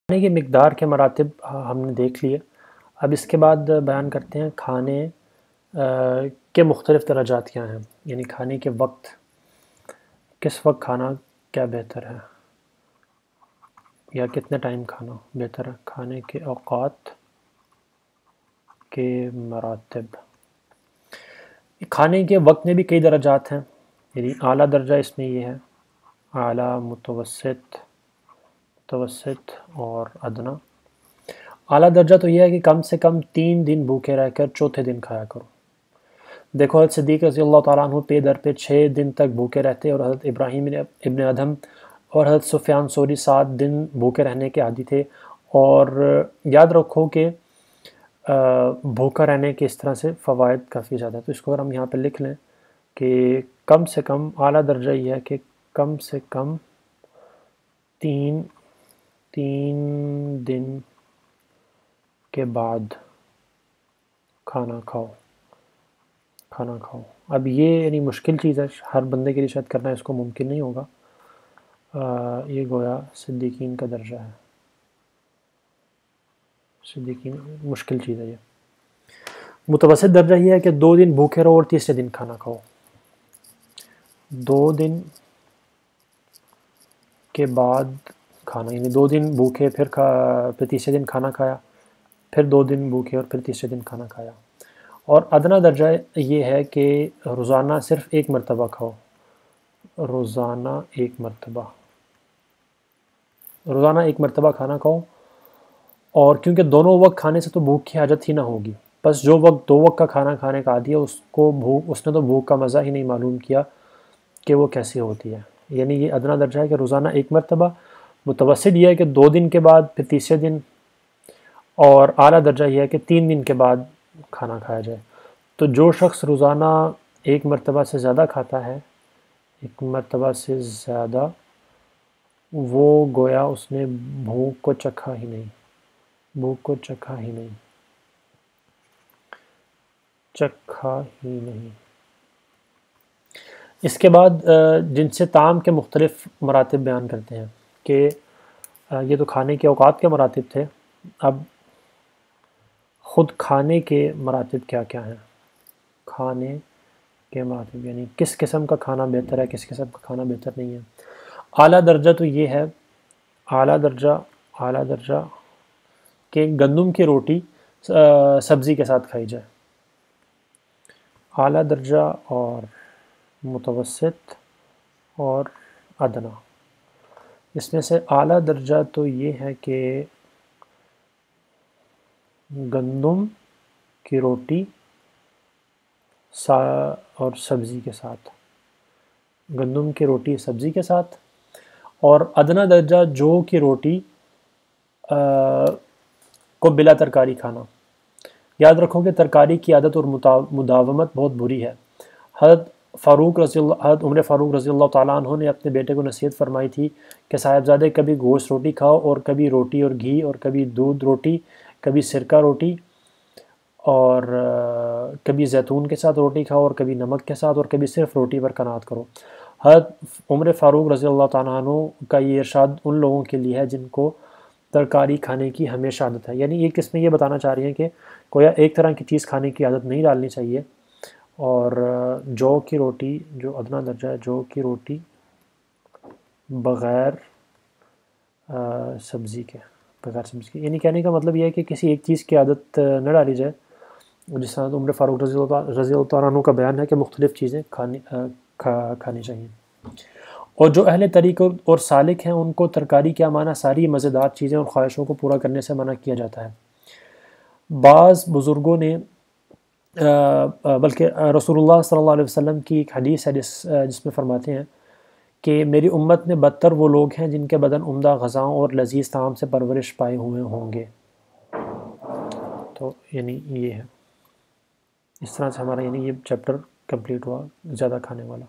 کھانے کی مقدار کے مراتب ہم نے دیکھ لیے. اب اس کے بعد بیان کرتے ہیں کھانے کے مختلف درجات کیا ہیں، یعنی کھانے کے وقت، کس وقت کھانا کیا بہتر ہے یا کتنے ٹائم کھانا بہتر ہے. کھانے کے اوقات کے مراتب. کھانے کے وقت میں بھی کئی درجات ہیں، یعنی اعلیٰ درجہ اس میں یہ ہے، اعلیٰ، متوسط اور ادنا. اعلیٰ درجہ تو یہ ہے کہ کم سے کم 3 دن بھوکے رہ کر چوتھے دن کھایا کرو. دیکھو حضرت صدیق رضی اللہ تعالیٰ عنہ پے در پہ 6 دن تک بھوکے رہتے، اور حضرت ابراہیم ابن ادھم اور حضرت سفیان ثوری 7 دن بھوکے رہنے کے عادی تھے. اور یاد رکھو کہ بھوکا رہنے کے اس طرح سے فوائد کافی زیادہ. تو اس کو اگر ہم یہاں پہ لکھ لیں کہ کم سے کم اعلیٰ درجہ یہ ہے کہ کم سے کم 3 دن کے بعد کھانا کھاؤ. اب یہ یعنی مشکل چیز ہے، ہر بندے کے لیے شاید کرنا اس کو ممکن نہیں ہوگا. یہ گویا صدیقین کا درجہ ہے، صدیقین مشکل چیز ہے یہ. متوسط درجہ یہ ہے کہ 2 دن بھوکے رہو اور تیسرے دن کھانا کھاؤ. 2 دن کے بعد کھانا، یعنی 2 دن بھوکے پھر تیسرے دن کھانا کھایا، پھر 2 دن بھوکے اور پھر تیسرے دن کھانا کھایا. اور ادنا درجہ یہ ہے کہ روزانہ صرف 1 مرتبہ کھاؤ. روزانہ 1 مرتبہ کھانا کھاؤ. اور کیونکہ دونوں وقت کھانے سے تو بھوک کی حاجت ہی نہ ہوگی، بس جو وقت 2 وقت کا کھانا کھانے کا عادی ہے اس نے تو بھوک کا مزہ ہی نہیں معلوم کیا کہ وہ کیسی ہوتی ہے. یعنی یہ ادنا درجہ ہے کہ روزانہ 1 مرتبہ. متوسط یہ ہے کہ 2 دن کے بعد پھر تیسرے دن. اور اعلیٰ درجہ یہ ہے کہ 3 دن کے بعد کھانا کھایا جائے. تو جو شخص روزانہ 1 مرتبہ سے زیادہ کھاتا ہے، 1 مرتبہ سے زیادہ، وہ گویا اس نے بھوک کو چکھا ہی نہیں. اس کے بعد جن سے طعام کے مختلف مراتب بیان کرتے ہیں کہ یہ تو کھانے کے اوقات کے مراتب تھے. اب خود کھانے کے مراتب کیا کیا ہیں. کھانے کے مراتب یعنی کس قسم کا کھانا بہتر ہے، کس قسم کا کھانا بہتر نہیں ہے. اعلیٰ درجہ تو یہ ہے، اعلیٰ درجہ کہ گندم کی روٹی سبزی کے ساتھ کھائی جائے. اعلیٰ درجہ اور متوسط اور ادنا. اس میں سے اعلیٰ درجہ تو یہ ہے کہ گندم کی روٹی اور سبزی کے ساتھ، گندم کی روٹی سبزی کے ساتھ. اور ادنا درجہ جو کی روٹی کو بلا ترکاری کھانا. یاد رکھو کہ ترکاری کی عادت اور مداومت بہت بری ہے. حضرت عمر فاروق رضی اللہ تعالیٰ عنہ نے اپنے بیٹے کو نصیحت فرمائی تھی کہ صاحبزادے کبھی گوشت روٹی کھاؤ، اور کبھی روٹی اور گھی، اور کبھی دودھ روٹی، کبھی سرکہ روٹی، اور کبھی زیتون کے ساتھ روٹی کھاؤ، اور کبھی نمک کے ساتھ، اور کبھی صرف روٹی پر قناعت کرو. حضرت عمر فاروق رضی اللہ تعالیٰ عنہ کا یہ ارشاد ان لوگوں کے لیے ہے جن کو ترکاری کھانے کی ہمیشہ عادت ہے. یعنی ایک اس میں یہ بتانا چاہ رہی ہیں کہ کوئی ایک طرح کی چیز کھانے کی عادت نہیں ڈالنی چاہیے. اور جو کی روٹی، جو ادنا درجہ ہے، جو کی روٹی بغیر سبزی کے، یعنی کہنے کا مطلب یہ ہے کہ کسی ایک چیز کی عادت نہ ڈالی جائے. جس طرح عمر فاروق رضی اللہ تعالیٰ عنہ کا بیان ہے کہ مختلف چیزیں کھانی چاہیے. اور جو اہل طریق اور سالک ہیں ان کو ترکاری کیا معنی ساری مزیدار چیزیں اور خواہشوں کو پورا کرنے سے منع کیا جاتا ہے. بعض بزرگوں نے بلکہ رسول اللہ صلی اللہ علیہ وسلم کی ایک حدیث ہے جس میں فرماتے ہیں کہ میری امت میں بدتر وہ لوگ ہیں جن کے بدن عمدہ غذاؤں اور لذیذ طعام سے پرورش پائے ہوئے ہوں گے. تو یعنی یہ ہے، اس طرح سے ہمارا یعنی یہ چیپٹر کمپلیٹ ہوا، زیادہ کھانے والا.